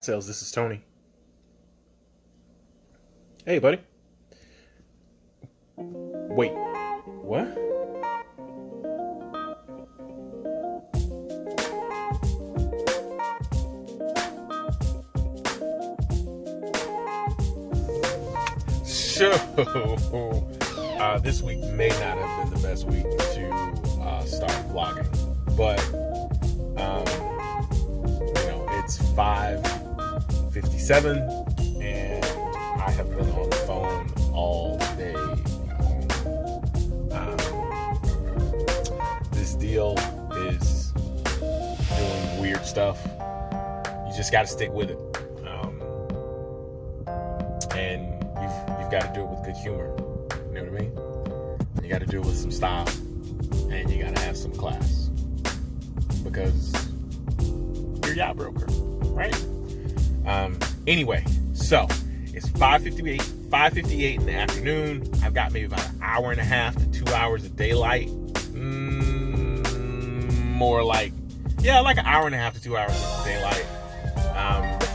Sales, this is Tony. Hey, buddy. Wait, what? So, this week may not have been the best week to start vlogging, but it's 5:57, and I have been on the phone all day. This deal is doing weird stuff. You just got to stick with it, and you've got to do it with good humor. You know what I mean? You got to do it with some style, and you got to have some class, because you're a yacht broker, right? Anyway, so it's 5:58 in the afternoon. I've got maybe about an hour and a half to 2 hours of daylight. More like an hour and a half to 2 hours of daylight. The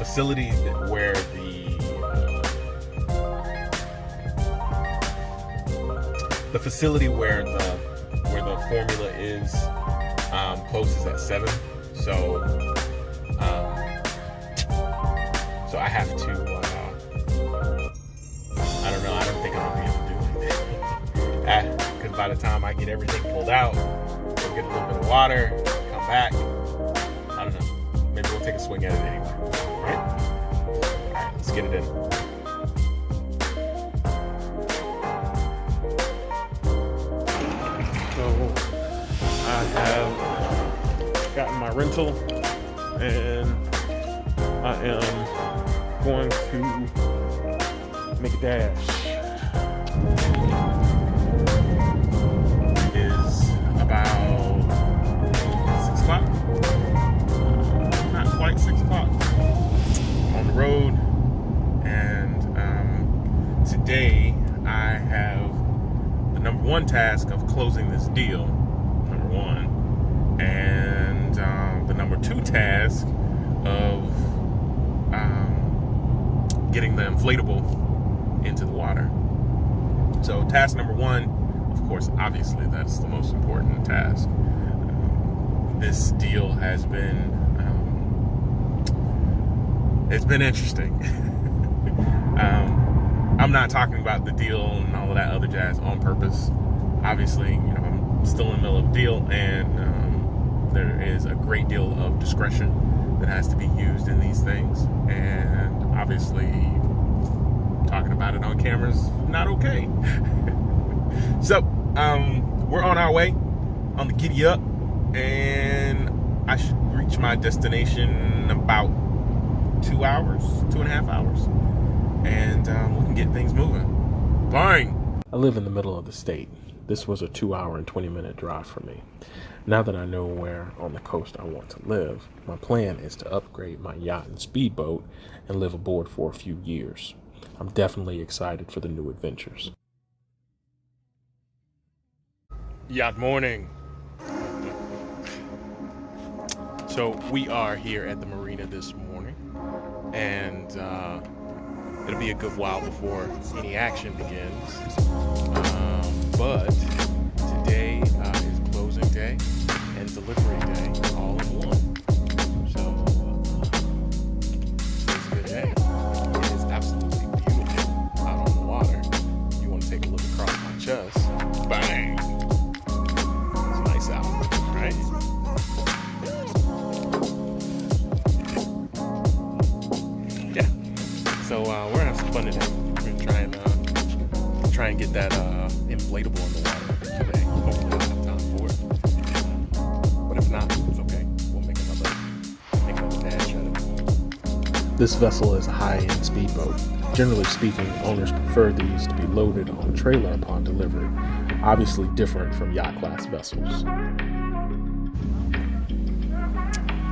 facility where the formula is closes at 7. So I have to, I don't know, I don't think I'm going to be able to do anything. Because by the time I get everything pulled out, we'll get a little bit of water, come back, I don't know, maybe we'll take a swing at it anyway, right? Alright, let's get it in. So, I have gotten my rental, and I am going to make a dash. It is about 6 o'clock. Not quite 6 o'clock. I'm on the road, and today I have the number one task of closing this deal, number one, and the number two task of getting the inflatable into the water. So task number one, of course, obviously that's the most important task. This deal has been, it's been interesting. I'm not talking about the deal and all of that other jazz on purpose. Obviously, I'm still in the middle of a deal, and there is a great deal of discretion that has to be used in these things, and obviously talking about it on camera is not okay. So we're on our way on the giddy up, and I should reach my destination in about 2 hours, 2.5 hours, and we can get things moving. Bang! I live in the middle of the state. This was a 2 hour and 20-minute drive for me. Now that I know where on the coast I want to live, my plan is to upgrade my yacht and speedboat and live aboard for a few years. I'm definitely excited for the new adventures. Yacht morning. So we are here at the marina this morning, and it'll be a good while before any action begins. But today is closing day and delivery day all in one. So it's a good day. It is absolutely beautiful out on the water. You want to take a look across my chest. Bang! It's nice out, right? Yeah. So we're gonna have some fun today. We're gonna try and get that inflatable in the water today. Hopefully I'll have time for it. But if not, it's okay. We'll make another dash at it. This vessel is a high-end speedboat. Generally speaking, owners prefer these to be loaded on a trailer upon delivery. Obviously different from yacht class vessels.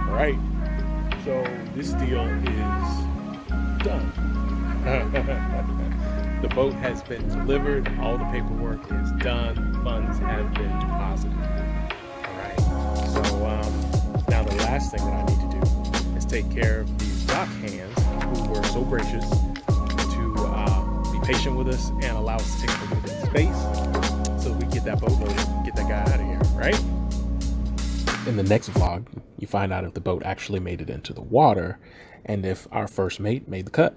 All right. So this deal is done. The boat has been delivered. All the paperwork is done. Funds have been deposited. All right. So now the last thing that I need to do is take care of these dock hands who were so gracious to be patient with us and allow us to take up a little bit of space so we get that boat loaded, get that guy out of here, right? In the next vlog, you find out if the boat actually made it into the water and if our first mate made the cut.